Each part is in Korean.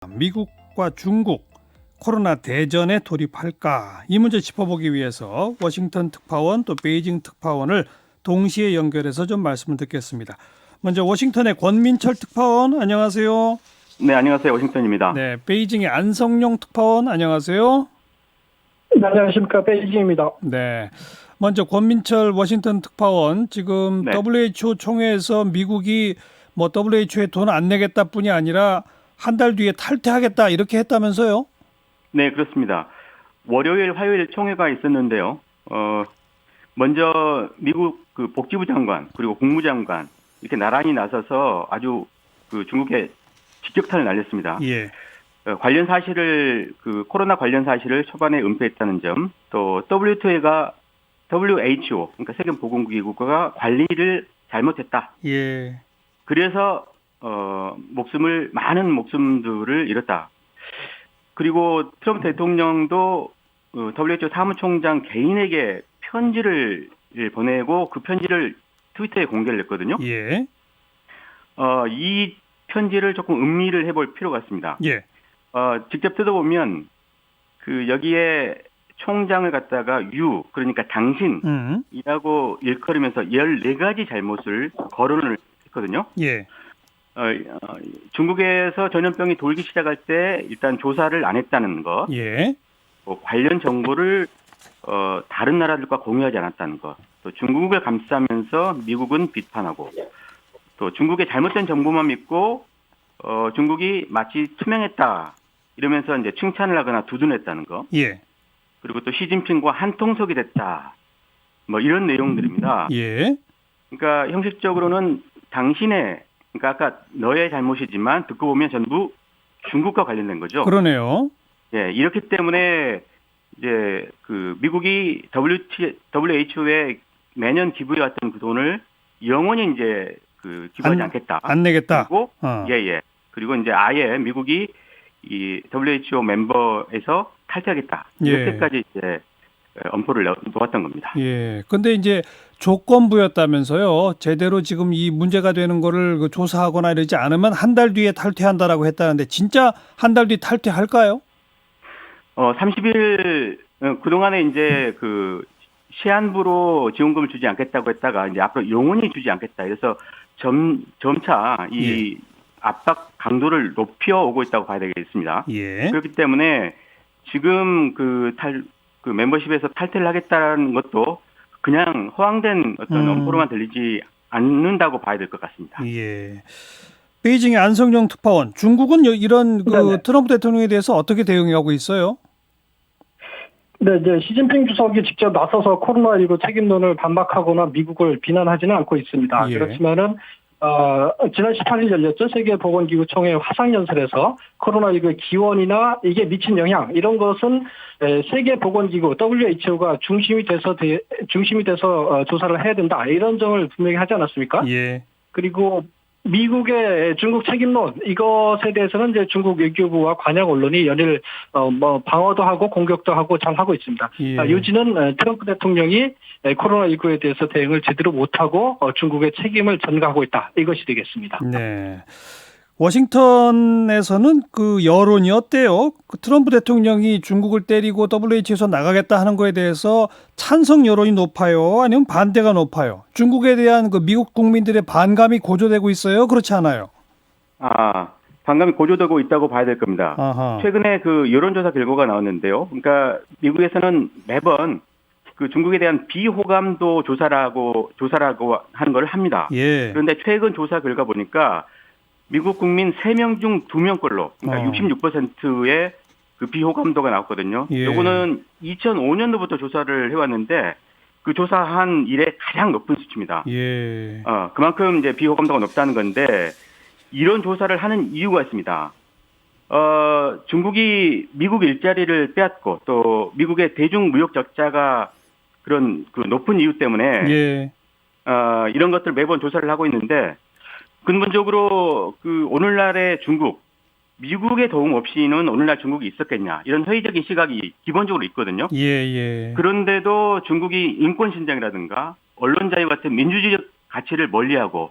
미국과 중국 코로나 대전에 돌입할까? 이 문제 짚어보기 위해서 워싱턴 특파원 또 베이징 특파원을 동시에 연결해서 좀 말씀을 듣겠습니다. 먼저 워싱턴의 권민철 특파원 안녕하세요. 네, 안녕하세요. 워싱턴입니다. 네, 베이징의 안성용 특파원 안녕하세요. 네, 안녕하십니까. 베이징입니다. 네, 먼저 권민철 워싱턴 특파원 지금 네. WHO 총회에서 미국이 뭐 WHO에 돈 안 내겠다 뿐이 아니라 한 달 뒤에 탈퇴하겠다 이렇게 했다면서요? 네, 그렇습니다. 월요일, 화요일 총회가 있었는데요. 먼저 미국 그 복지부 장관 그리고 국무장관 이렇게 나란히 나서서 아주 그 중국에 직격탄을 날렸습니다. 예. 관련 사실을 그 코로나 관련 사실을 초반에 은폐했다는 점, 또 WTO가 WHO 그러니까 세계보건기구가 관리를 잘못했다. 예. 그래서 많은 목숨들을 잃었다. 그리고 트럼프 대통령도 WHO 사무총장 개인에게 편지를 보내고 그 편지를 트위터에 공개를 했거든요. 예. 이 편지를 조금 음미를 해볼 필요가 있습니다. 예. 직접 뜯어보면 그 여기에 총장을 갖다가 그러니까 당신이라고 일컬으면서 14가지 잘못을 거론을 했거든요. 예. 중국에서 전염병이 돌기 시작할 때 일단 조사를 안 했다는 것, 예. 관련 정보를 다른 나라들과 공유하지 않았다는 것, 또 중국을 감싸면서 미국은 비판하고, 또 중국의 잘못된 정보만 믿고 중국이 마치 투명했다 이러면서 이제 칭찬을 하거나 두둔했다는 것, 예. 그리고 또 시진핑과 한통속이 됐다, 뭐 이런 내용들입니다. 예. 그러니까 형식적으로는 그러니까 아까 너의 잘못이지만 듣고 보면 전부 중국과 관련된 거죠. 그러네요. 예, 이렇기 때문에 이제 그 미국이 WHO에 매년 기부해왔던 그 돈을 영원히 이제 그 기부하지 않겠다. 안 내겠다. 그리고 그리고 이제 아예 미국이 이 WHO 멤버에서 탈퇴하겠다. 이렇게까지 이제 엄포를 놓았던 겁니다. 예. 근데 이제 조건부였다면서요. 제대로 지금 이 문제가 되는 거를 조사하거나 이러지 않으면 한 달 뒤에 탈퇴한다라고 했다는데 진짜 한 달 뒤 탈퇴할까요? 30일 그동안에 이제 그 시한부로 지원금을 주지 않겠다고 했다가 이제 앞으로 영원히 주지 않겠다. 그래서 점차 이 압박 강도를 높여 오고 있다고 봐야 되겠습니다. 예. 그렇기 때문에 지금 그 멤버십에서 탈퇴를 하겠다는 것도 그냥 허황된 어떤 엄포로만 들리지 않는다고 봐야 될 것 같습니다. 예. 베이징의 안성용 특파원, 중국은 이런 트럼프 대통령에 대해서 어떻게 대응하고 있어요? 네, 이제 시진핑 주석이 직접 나서서 코로나19 책임론을 반박하거나 미국을 비난하지는 않고 있습니다. 예. 그렇지만은 지난 18일 열렸죠. 세계보건기구 총회 화상연설에서 코로나19의 기원이나 이게 미친 영향 이런 것은 세계보건기구 WHO가 중심이 돼서 조사를 해야 된다 이런 점을 분명히 하지 않았습니까? 예. 그리고 미국의 중국 책임론 이것에 대해서는 이제 중국 외교부와 관영 언론이 연일 방어도 하고 공격도 하고 잘 하고 있습니다. 예. 요지는 트럼프 대통령이 코로나19에 대해서 대응을 제대로 못하고 중국의 책임을 전가하고 있다. 이것이 되겠습니다. 네. 워싱턴에서는 그 여론이 어때요? 그 트럼프 대통령이 중국을 때리고 WHO에서 나가겠다 하는 거에 대해서 찬성 여론이 높아요? 아니면 반대가 높아요? 중국에 대한 그 미국 국민들의 반감이 고조되고 있어요? 그렇지 않아요? 반감이 고조되고 있다고 봐야 될 겁니다. 아하. 최근에 그 여론조사 결과가 나왔는데요. 그러니까 미국에서는 매번 그 중국에 대한 비호감도 조사라고 하는 걸 합니다. 예. 그런데 최근 조사 결과 보니까 미국 국민 3명 중 2명꼴로 그러니까 66%의 그 비호감도가 나왔거든요. 예. 요거는 2005년도부터 조사를 해왔는데 그 조사한 이래 가장 높은 수치입니다. 예. 그만큼 이제 비호감도가 높다는 건데 이런 조사를 하는 이유가 있습니다. 중국이 미국 일자리를 빼앗고 또 미국의 대중무역 적자가 그런 그 높은 이유 때문에 예. 이런 것들 매번 조사를 하고 있는데 근본적으로 그 오늘날의 중국, 미국의 도움 없이는 오늘날 중국이 있었겠냐 이런 회의적인 시각이 기본적으로 있거든요. 예. 그런데도 중국이 인권 신장이라든가 언론 자유 같은 민주주의적 가치를 멀리하고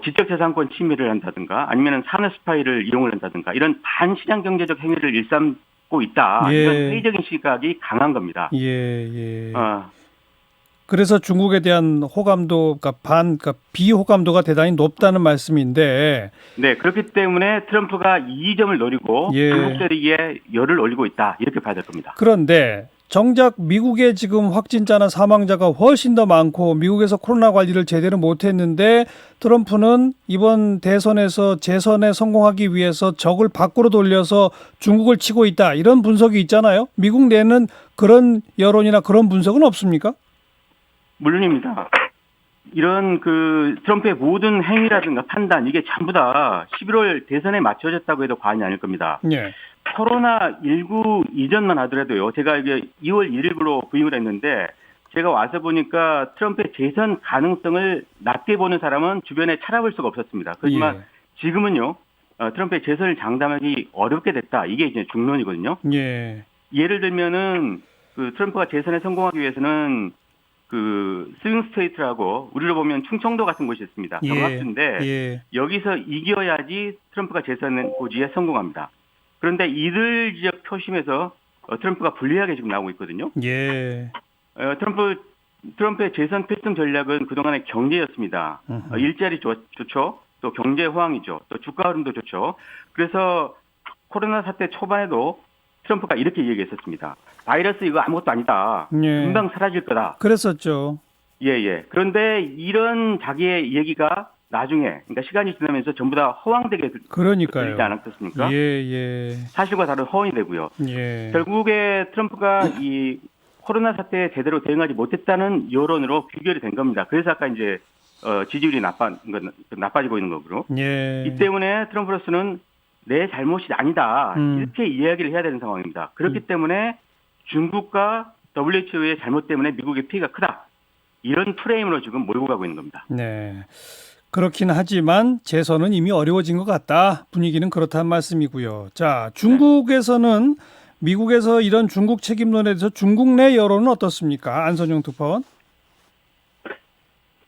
지적재산권 침해를 한다든가 아니면 산업 스파이를 이용을 한다든가 이런 반시장 경제적 행위를 일삼고 있다. 예. 이런 회의적인 시각이 강한 겁니다. 예. 어, 그래서 중국에 대한 호감도, 그러니까 비호감도가 대단히 높다는 말씀인데, 네, 그렇기 때문에 트럼프가 이 점을 노리고 예. 중국 세력에 열을 올리고 있다. 이렇게 봐야 될 겁니다. 그런데 정작 미국의 지금 확진자나 사망자가 훨씬 더 많고 미국에서 코로나 관리를 제대로 못했는데 트럼프는 이번 대선에서 재선에 성공하기 위해서 적을 밖으로 돌려서 중국을 치고 있다. 이런 분석이 있잖아요. 미국 내는 그런 여론이나 그런 분석은 없습니까? 물론입니다. 이런 트럼프의 모든 행위라든가 판단 이게 전부 다 11월 대선에 맞춰졌다고 해도 과언이 아닐 겁니다. 예. 코로나19 이전만 하더라도요. 제가 이게 2월 1일부로 부임을 했는데 제가 와서 보니까 트럼프의 재선 가능성을 낮게 보는 사람은 주변에 찾아볼 수가 없었습니다. 그렇지만 지금은요. 트럼프의 재선을 장담하기 어렵게 됐다. 이게 이제 중론이거든요. 예. 예를 들면은 트럼프가 재선에 성공하기 위해서는 스윙 스테이트라고 우리로 보면 충청도 같은 곳이 있습니다. 경합주인데 예. 여기서 이겨야지 트럼프가 재선 고지에 성공합니다. 그런데 이들 지역 표심에서 트럼프가 불리하게 지금 나오고 있거든요. 예. 트럼프의 재선 필승 전략은 그동안의 경제였습니다. 일자리 좋죠. 또 경제 호황이죠. 또 주가 흐름도 좋죠. 그래서 코로나 사태 초반에도 트럼프가 이렇게 얘기했었습니다. 바이러스 이거 아무것도 아니다. 예. 금방 사라질 거다. 그랬었죠. 예. 그런데 이런 자기의 얘기가 나중에, 그러니까 시간이 지나면서 전부 다 허황되게 그러니까요. 들리지 않았겠습니까? 예. 사실과 다른 허언이 되고요. 예. 결국에 트럼프가 이 코로나 사태에 제대로 대응하지 못했다는 여론으로 귀결이 된 겁니다. 그래서 아까 이제 지지율이 나빠지고 있는 거고요. 예. 이 때문에 트럼프로서는 내 잘못이 아니다. 이렇게 이야기를 해야 되는 상황입니다. 그렇기 때문에 중국과 WHO의 잘못 때문에 미국의 피해가 크다. 이런 프레임으로 지금 몰고 가고 있는 겁니다. 네. 그렇긴 하지만 재선은 이미 어려워진 것 같다. 분위기는 그렇다는 말씀이고요. 자, 중국에서는 미국에서 이런 중국 책임론에 대해서 중국 내 여론은 어떻습니까? 안선영 특파원.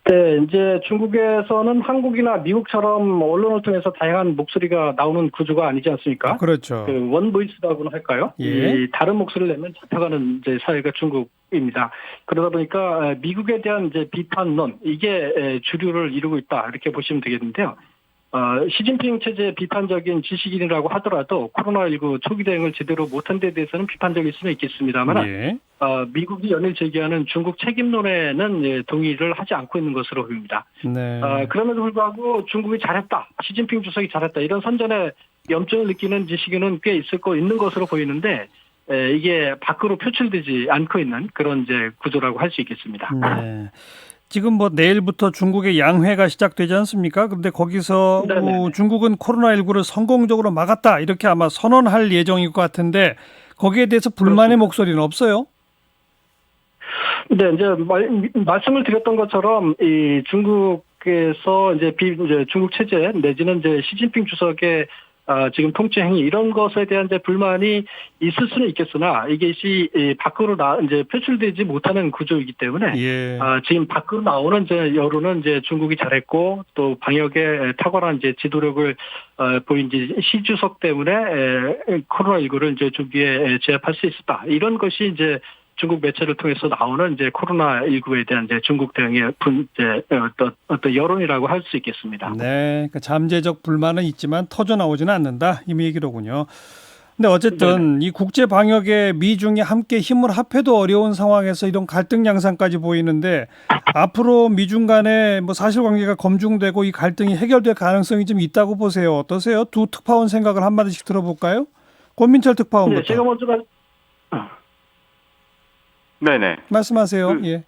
네, 이제 중국에서는 한국이나 미국처럼 언론을 통해서 다양한 목소리가 나오는 구조가 아니지 않습니까? 그렇죠. 원 보이스라고는 할까요? 예. 이 다른 목소리를 내면 잡혀가는 이제 사회가 중국입니다. 그러다 보니까 미국에 대한 이제 비판론 이게 주류를 이루고 있다 이렇게 보시면 되겠는데요. 시진핑 체제의 비판적인 지식인이라고 하더라도 코로나19 초기 대응을 제대로 못한 데 대해서는 비판적일 수는 있겠습니다만 예. 미국이 연일 제기하는 중국 책임론에는 동의를 하지 않고 있는 것으로 보입니다. 네. 그럼에도 불구하고 중국이 잘했다, 시진핑 주석이 잘했다 이런 선전에 염증을 느끼는 지식인은 꽤 있는 것으로 보이는데 이게 밖으로 표출되지 않고 있는 그런 이제 구조라고 할 수 있겠습니다. 네. 지금 내일부터 중국의 양회가 시작되지 않습니까? 그런데 거기서 중국은 코로나19를 성공적으로 막았다 이렇게 아마 선언할 예정일 것 같은데 거기에 대해서 불만의 목소리는 없어요? 네, 이제 말씀을 드렸던 것처럼 이 중국에서 이제 중국 체제 내지는 이제 시진핑 주석의 지금 통치 행위 이런 것에 대한 이제 불만이 있을 수는 있겠으나 이것이 밖으로 이제 표출되지 못하는 구조이기 때문에 지금 밖으로 나오는 이제 여론은 이제 중국이 잘했고 또 방역에 탁월한 이제 지도력을 보인 시 주석 때문에 코로나19를 이제 중국에 제압할 수 있었다 이런 것이 이제 중국 매체를 통해서 나오는 이제 코로나19에 대한 이제 중국 대응의 어떤 여론이라고 할 수 있겠습니다. 네, 그러니까 잠재적 불만은 있지만 터져 나오지는 않는다 이 얘기로군요. 근데 어쨌든 이 국제 방역에 미중이 함께 힘을 합해도 어려운 상황에서 이런 갈등 양상까지 보이는데 앞으로 미중 간의 사실관계가 검증되고 이 갈등이 해결될 가능성이 좀 있다고 보세요. 어떠세요? 두 특파원 생각을 한 마디씩 들어볼까요? 권민철 특파원부터. 네, 제가 먼저 네네. 말씀하세요. 예.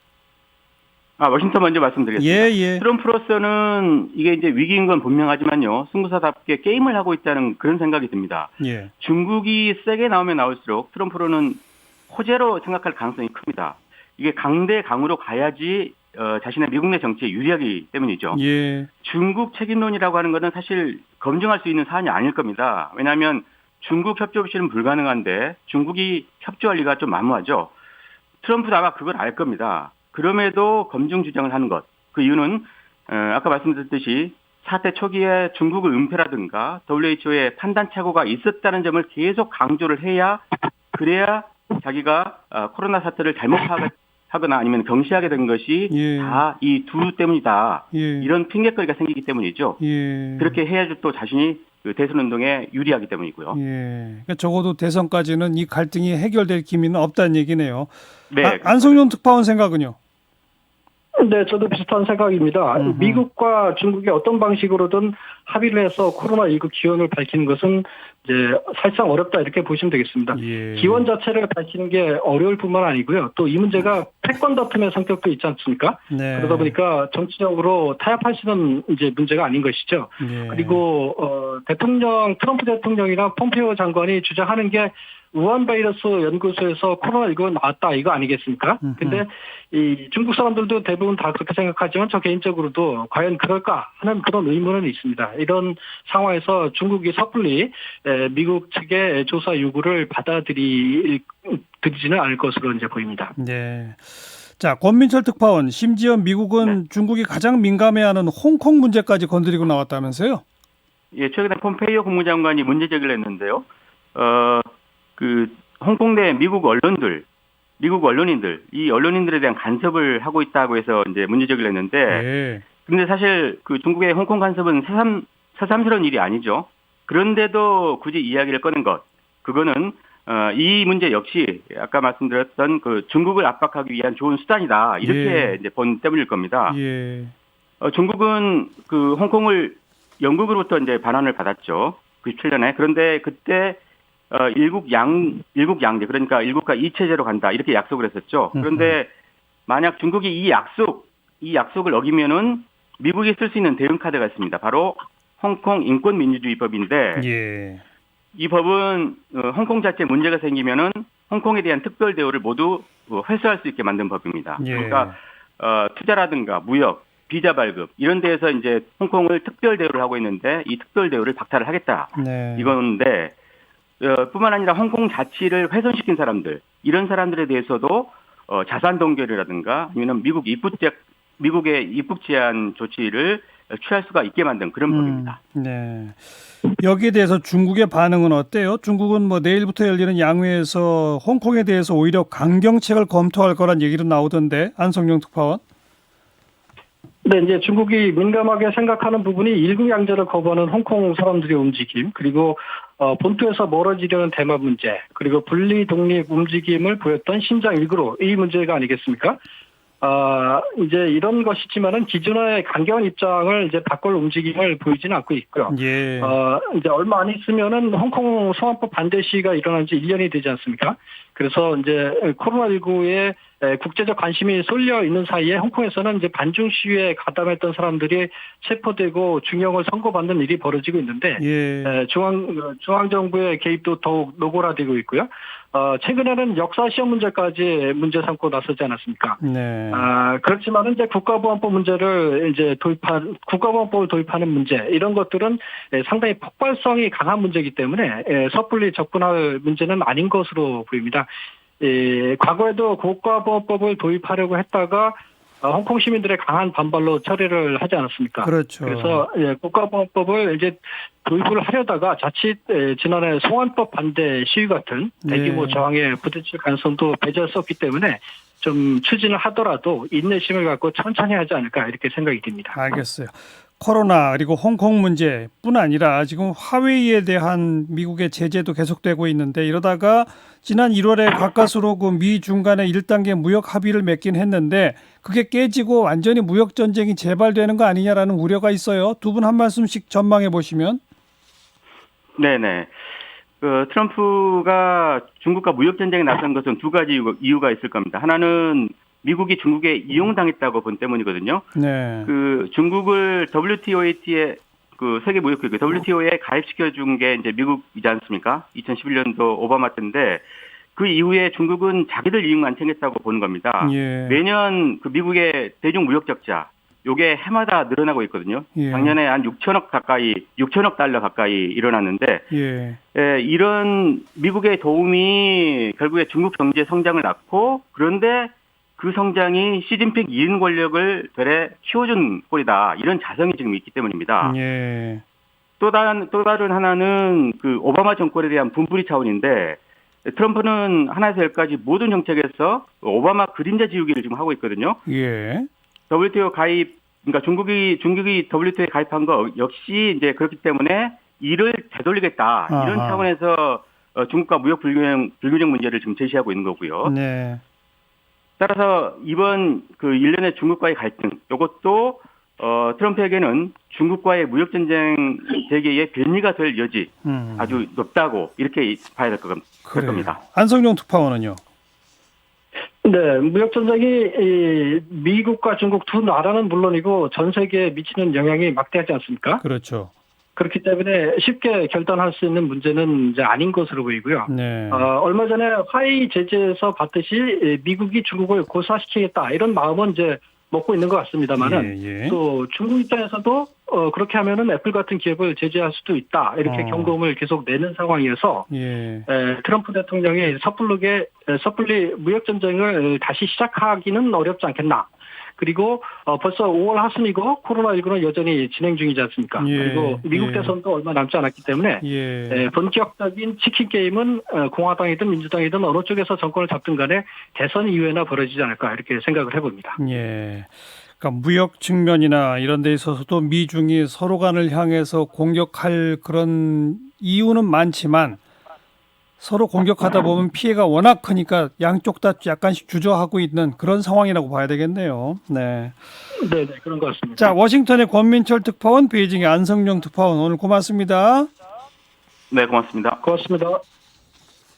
워싱턴 먼저 말씀드리겠습니다. 예. 트럼프로서는 이게 이제 위기인 건 분명하지만요. 승부사답게 게임을 하고 있다는 그런 생각이 듭니다. 예. 중국이 세게 나오면 나올수록 트럼프로는 호재로 생각할 가능성이 큽니다. 이게 강대 강으로 가야지 자신의 미국 내 정치에 유리하기 때문이죠. 예. 중국 책임론이라고 하는 것은 사실 검증할 수 있는 사안이 아닐 겁니다. 왜냐하면 중국 협조 없이는 불가능한데 중국이 협조할 리가 좀 만무하죠. 트럼프도 아마 그걸 알 겁니다. 그럼에도 검증 주장을 하는 것. 그 이유는 아까 말씀드렸듯이 사태 초기에 중국의 은폐라든가 WHO의 판단 착오가 있었다는 점을 계속 강조를 해야 그래야 자기가 코로나 사태를 잘못 파악하거나 아니면 경시하게 된 것이 예. 다 이 두 때문이다. 예. 이런 핑계거리가 생기기 때문이죠. 예. 그렇게 해야지 또 자신이 그 대선 운동에 유리하기 때문이고요. 예. 그러니까 적어도 대선까지는 이 갈등이 해결될 기미는 없다는 얘기네요. 네. 안성용 특파원 생각은요? 네, 저도 비슷한 생각입니다. 미국과 중국이 어떤 방식으로든 합의를 해서 코로나19 기원을 밝히는 것은 이제 사실상 어렵다 이렇게 보시면 되겠습니다. 예. 기원 자체를 밝히는 게 어려울 뿐만 아니고요. 또 이 문제가 패권 다툼의 성격도 있지 않습니까? 네. 그러다 보니까 정치적으로 타협할 수 있는 이제 문제가 아닌 것이죠. 예. 그리고 트럼프 대통령이나 폼페이오 장관이 주장하는 게 우한 바이러스 연구소에서 코로나19가 나왔다 이거 아니겠습니까? 근데 이 중국 사람들도 대부분 다 그렇게 생각하지만 저 개인적으로도 과연 그럴까 하는 그런 의문은 있습니다. 이런 상황에서 중국이 섣불리 미국 측의 조사 요구를 받아들이지는 않을 것으로 이제 보입니다. 네. 자, 권민철 특파원, 심지어 미국은 중국이 가장 민감해하는 홍콩 문제까지 건드리고 나왔다면서요? 예, 최근에 폼페이오 국무장관이 문제 제기를 했는데요. 홍콩 내 미국 언론인들, 이 언론인들에 대한 간섭을 하고 있다고 해서 이제 문제 제기를 했는데, 예. 근데 사실 그 중국의 홍콩 간섭은 새삼스러운 일이 아니죠. 그런데도 굳이 이야기를 꺼낸 것, 그거는 이 문제 역시 아까 말씀드렸던 그 중국을 압박하기 위한 좋은 수단이다 이렇게 예. 이제 본 때문일 겁니다. 예. 중국은 그 홍콩을 영국으로부터 이제 반환을 받았죠. 97년에. 그런데 그때 일국양제 그러니까 일국가 이체제로 간다 이렇게 약속을 했었죠. 그런데 만약 중국이 이 약속을 어기면은 미국이 쓸 수 있는 대응 카드가 있습니다. 바로 홍콩 인권민주주의법인데 예. 이 법은 홍콩 자체 문제가 생기면은 홍콩에 대한 특별 대우를 모두 회수할 수 있게 만든 법입니다. 예. 그러니까 투자라든가 무역, 비자 발급 이런 데에서 이제 홍콩을 특별 대우를 하고 있는데 이 특별 대우를 박탈을 하겠다. 네. 이건데 뿐만 아니라 홍콩 자치를 훼손시킨 사람들 이런 사람들에 대해서도 자산 동결이라든가 아니면 미국의 입국 제한 조치를 취할 수가 있게 만든 그런 법입니다. 네. 여기에 대해서 중국의 반응은 어때요? 중국은 뭐 내일부터 열리는 양회에서 홍콩에 대해서 오히려 강경책을 검토할 거란 얘기도 나오던데 안성용 특파원. 네, 이제 중국이 민감하게 생각하는 부분이 일국양제를 거부하는 홍콩 사람들의 움직임, 그리고 본토에서 멀어지려는 대만 문제, 그리고 분리 독립 움직임을 보였던 신장 일구로 이 문제가 아니겠습니까? 이제 이런 것이지만은 기존의 강경한 입장을 이제 바꿀 움직임을 보이지는 않고 있고요. 예. 이제 얼마 안 있으면은 홍콩 소환법 반대 시위가 일어난 지 1년이 되지 않습니까? 그래서 이제 코로나19에 국제적 관심이 쏠려 있는 사이에 홍콩에서는 이제 반중 시위에 가담했던 사람들이 체포되고 중형을 선고받는 일이 벌어지고 있는데, 예. 중앙정부의 개입도 더욱 노골화되고 있고요. 최근에는 역사 시험 문제까지 문제 삼고 나서지 않았습니까? 네. 그렇지만은 이제 국가보안법 문제를 이제 국가보안법을 도입하는 문제, 이런 것들은 상당히 폭발성이 강한 문제이기 때문에 섣불리 접근할 문제는 아닌 것으로 보입니다. 과거에도 국가보안법을 도입하려고 했다가 홍콩 시민들의 강한 반발로 철회를 하지 않았습니까? 그렇죠. 그래서 국가보안법을 이제 도입을 하려다가 자칫 지난해 송환법 반대 시위 같은 대규모 저항에 부딪힐 가능성도 배제할 수 없기 때문에 좀 추진을 하더라도 인내심을 갖고 천천히 하지 않을까 이렇게 생각이 듭니다. 알겠어요. 코로나 그리고 홍콩 문제뿐 아니라 지금 화웨이에 대한 미국의 제재도 계속되고 있는데 이러다가 지난 1월에 가까스로 그 미 중간에 1단계 무역 합의를 맺긴 했는데 그게 깨지고 완전히 무역 전쟁이 재발되는 거 아니냐라는 우려가 있어요. 두 분 한 말씀씩 전망해 보시면. 네네. 트럼프가 중국과 무역 전쟁에 나선 것은 두 가지 이유가 있을 겁니다. 하나는 미국이 중국에 이용당했다고 본 때문이거든요. 네. 중국을 WTO에 세계 무역기구 WTO에 가입시켜 준 게 이제 미국이지 않습니까? 2011년도 오바마 때인데 그 이후에 중국은 자기들 이익만 챙겼다고 보는 겁니다. 예. 매년 그 미국의 대중 무역 적자 요게 해마다 늘어나고 있거든요. 예. 작년에 한 6천억 달러 가까이 일어났는데 이런 미국의 도움이 결국에 중국 경제 성장을 낳고 그런데 그 성장이 시진핑 이은 권력을 되레 키워준 꼴이다. 이런 자성이 지금 있기 때문입니다. 예. 또 다른 하나는 그 오바마 정권에 대한 분풀이 차원인데 트럼프는 하나에서 열까지 모든 정책에서 오바마 그림자 지우기를 지금 하고 있거든요. 예. WTO 가입, 그러니까 중국이 WTO에 가입한 거 역시 이제 그렇기 때문에 이를 되돌리겠다. 이런 아하. 차원에서 중국과 무역 불균형 문제를 지금 제시하고 있는 거고요. 네. 따라서 이번 그 일련의 중국과의 갈등, 이것도 트럼프에게는 중국과의 무역 전쟁 재개의 빌미가 될 여지 아주 높다고 이렇게 봐야 될 겁니다. 안성용 특파원은요? 네, 무역 전쟁이 미국과 중국 두 나라는 물론이고 전 세계에 미치는 영향이 막대하지 않습니까? 그렇죠. 그렇기 때문에 쉽게 결단할 수 있는 문제는 이제 아닌 것으로 보이고요. 네. 얼마 전에 화이 제재에서 봤듯이 미국이 중국을 고사시키겠다 이런 마음은 이제 먹고 있는 것 같습니다만은 예. 또 중국 입장에서도 그렇게 하면은 애플 같은 기업을 제재할 수도 있다 이렇게 경고음을 계속 내는 상황이어서 예. 트럼프 대통령이 섣불리 무역 전쟁을 다시 시작하기는 어렵지 않겠나. 그리고 벌써 5월 하순이고 코로나19는 여전히 진행 중이지 않습니까? 예. 그리고 미국 예. 대선도 얼마 남지 않았기 때문에 예. 본격적인 치킨 게임은 공화당이든 민주당이든 어느 쪽에서 정권을 잡든 간에 대선 이후에나 벌어지지 않을까 이렇게 생각을 해봅니다. 예. 그러니까 무역 측면이나 이런 데 있어서도 미중이 서로 간을 향해서 공격할 그런 이유는 많지만 서로 공격하다 보면 피해가 워낙 크니까 양쪽 다 약간씩 주저하고 있는 그런 상황이라고 봐야 되겠네요. 네. 네, 그런 것 같습니다. 자, 워싱턴의 권민철 특파원, 베이징의 안성용 특파원 오늘 고맙습니다. 네, 고맙습니다. 고맙습니다.